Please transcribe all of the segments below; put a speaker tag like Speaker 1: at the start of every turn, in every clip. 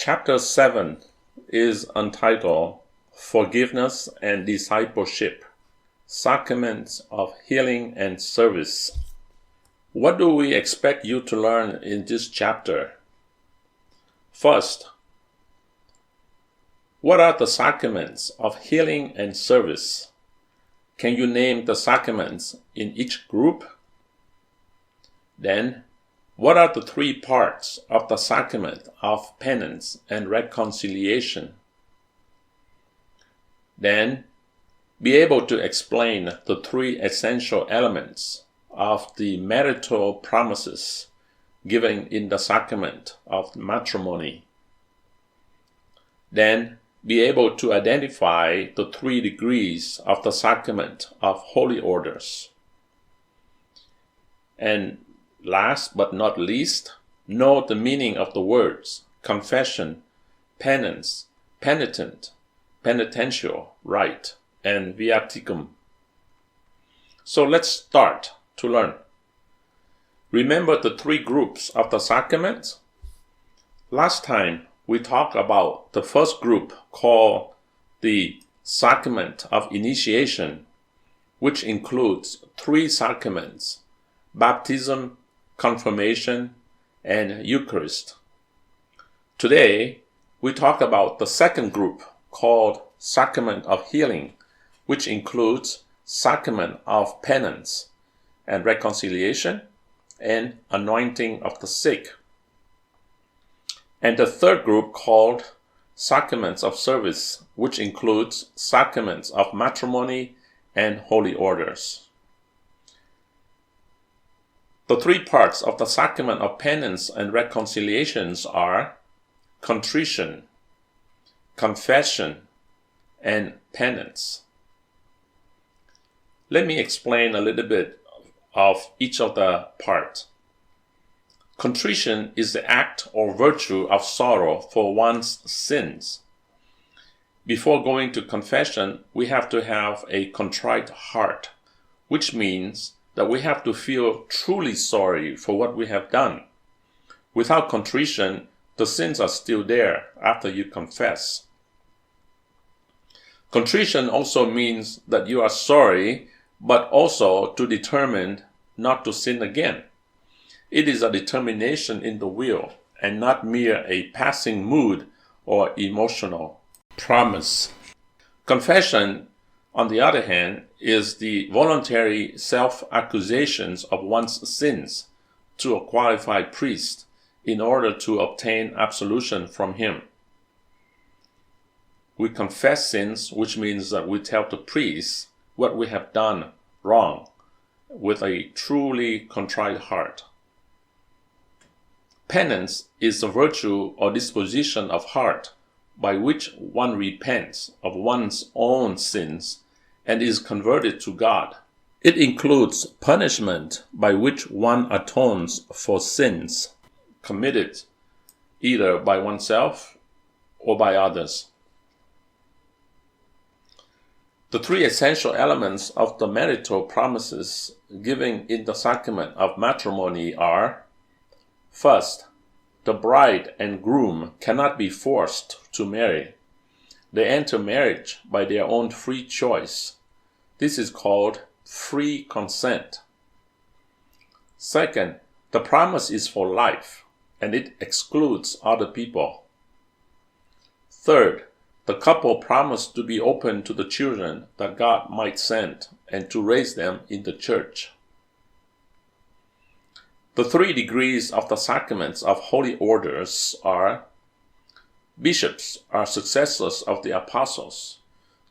Speaker 1: Chapter 7 is entitled Forgiveness and Discipleship, Sacraments of Healing and Service. What do we expect you to learn in this chapter? First, what are the sacraments of healing and service? Can you name the sacraments in each group? Then, what are the three parts of the sacrament of penance and reconciliation? Then, be able to explain the three essential elements of the marital promises given in the sacrament of matrimony. Then, be able to identify the 3 degrees of the sacrament of holy orders. And last but not least, know the meaning of the words confession, penance, penitent, penitential rite, and viaticum. So let's start to learn. Remember the 3 groups of the sacraments? Last time we talked about the first group called the Sacrament of Initiation, which includes 3 sacraments: baptism, confirmation, and Eucharist. Today, we talk about the second group called Sacrament of Healing, which includes Sacrament of Penance and Reconciliation and Anointing of the Sick. And the third group called Sacraments of Service, which includes Sacraments of Matrimony and Holy Orders. The 3 parts of the sacrament of penance and reconciliations are contrition, confession, and penance. Let me explain a little bit of each of the parts. Contrition is the act or virtue of sorrow for one's sins. Before going to confession, we have to have a contrite heart, which means that we have to feel truly sorry for what we have done. Without contrition, the sins are still there after you confess. Contrition also means that you are sorry, but also to determine not to sin again. It is a determination in the will and not mere a passing mood or emotional promise. Confession, on the other hand, is the voluntary self-accusations of one's sins to a qualified priest in order to obtain absolution from him. We confess sins, which means that we tell the priest what we have done wrong with a truly contrite heart. Penance is a virtue or disposition of heart by which one repents of one's own sins and is converted to God. It includes punishment by which one atones for sins committed either by oneself or by others. The 3 essential elements of the marital promises given in the sacrament of matrimony are: first, the bride and groom cannot be forced to marry. They enter marriage by their own free choice. This is called free consent. Second, the promise is for life, and it excludes other people. Third, the couple promised to be open to the children that God might send and to raise them in the church. The 3 degrees of the sacraments of holy orders are: bishops are successors of the apostles.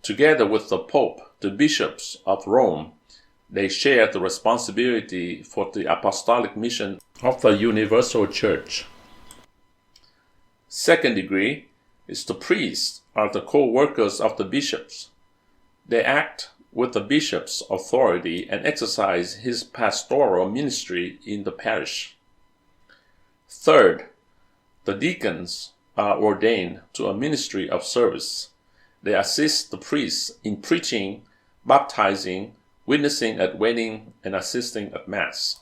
Speaker 1: Together with the Pope, the bishops of Rome, they share the responsibility for the apostolic mission of the universal church. Second degree is the priests are the co-workers of the bishops. They act with the bishop's authority and exercise his pastoral ministry in the parish. Third, the deacons are ordained to a ministry of service. They assist the priests in preaching, baptizing, witnessing at wedding, and assisting at Mass.